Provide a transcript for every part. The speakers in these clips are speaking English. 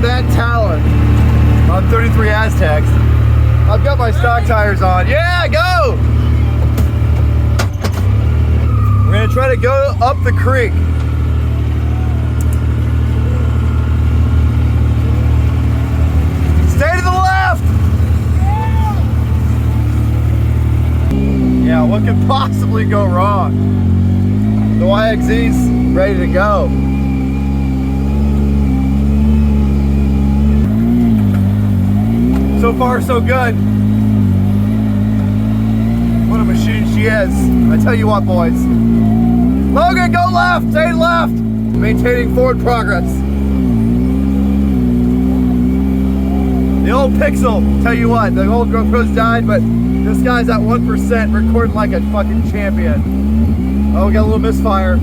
at that talent on 33 Aztecs. I've got my stock tires on. Yeah, go! We're gonna try to go up the creek. Stay to the left! Yeah, what could possibly go wrong? The YXZ's ready to go. So far, so good. What a machine she is. I tell you what, boys. Logan, go left, stay left. Maintaining forward progress. The old Pixel, tell you what, the old GoPros died, but this guy's at 1% recording like a fucking champion. Oh, we got a little misfire.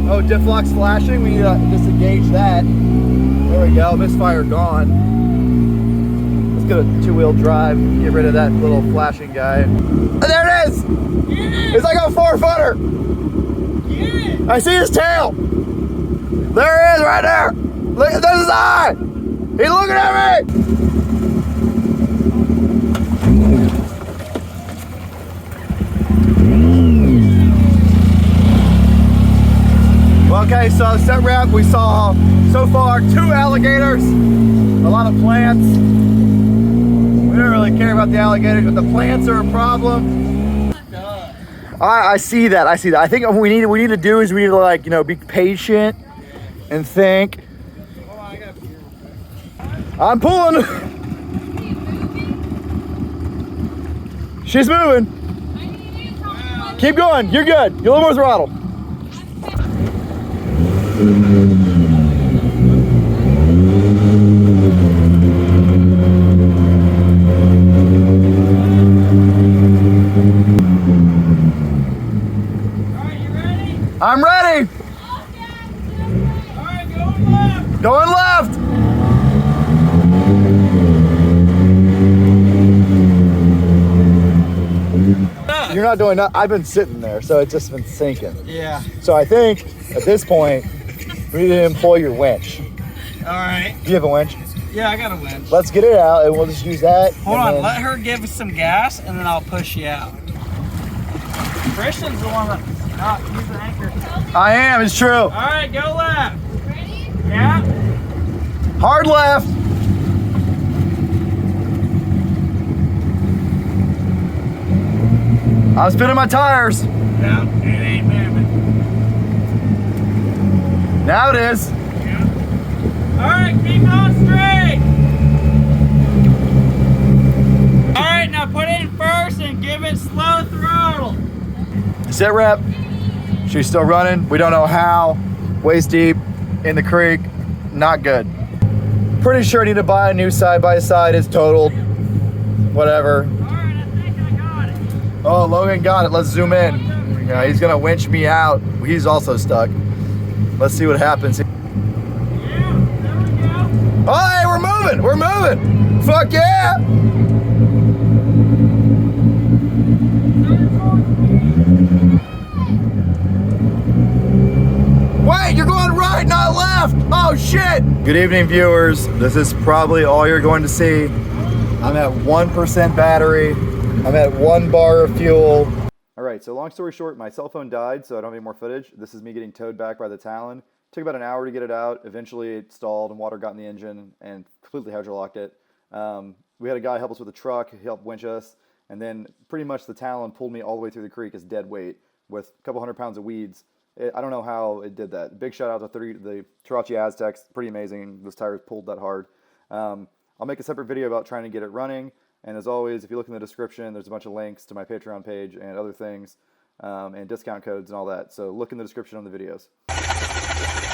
Oh, diff lock's flashing. We need to disengage that. There we go, misfire gone. Let's get a two-wheel drive, get rid of that little flashing guy. And there it is! Yeah. It's like a 4-footer! Yeah. I see his tail! There he is, right there! Look at this eye! He's looking at me! Okay, so set rep, we saw so far 2 alligators, a lot of plants. We don't really care about the alligators, but the plants are a problem. I see that, I see that. I think what we need to do is we need to, like, you know, be patient and think. I'm pulling. She's moving. Keep going, you're good. You're a little more throttle. I'm ready. Okay. All right, going left. Going left. You're not doing that. I've been sitting there, so it's just been sinking. Yeah. So I think at this point, we need to employ your winch. All right. Do you have a winch? Yeah, I got a winch. Let's get it out, and we'll just use that. Hold on, let her give us some gas, and then I'll push you out. Christian's the one that's not using the anchor. I am, it's true. All right, go left. Ready? Yeah. Hard left. I'm spinning my tires. No, it ain't moving. Now it is. Yeah. All right, keep on straight. All right, now put it in first and give it slow throttle. Sit rep. She's still running. We don't know how. Waist deep in the creek. Not good. Pretty sure I need to buy a new side-by-side. It's totaled. Whatever. All right, I think I got it. Oh, Logan got it. Let's zoom in. Yeah, he's gonna winch me out. He's also stuck. Let's see what happens. Yeah, there we go. Oh, hey, we're moving. We're moving. Fuck yeah. Wait, you're going right, not left. Oh, shit. Good evening, viewers. This is probably all you're going to see. I'm at 1% battery. I'm at 1 bar of fuel. All right, so long story short, my cell phone died, so I don't have any more footage. This is me getting towed back by the Talon. Took about an hour to get it out. Eventually it stalled and water got in the engine and completely hydrolocked it. We had a guy help us with the truck. He helped winch us. And then pretty much the Talon pulled me all the way through the creek as dead weight with a couple 100 pounds of weeds. I don't know how it did that. Big shout out to the Tarachi Aztecs. Pretty amazing. Those tires pulled that hard. I'll make a separate video about trying to get it running. And as always, if you look in the description, there's a bunch of links to my Patreon page and other things, and discount codes and all that. So look in the description on the videos.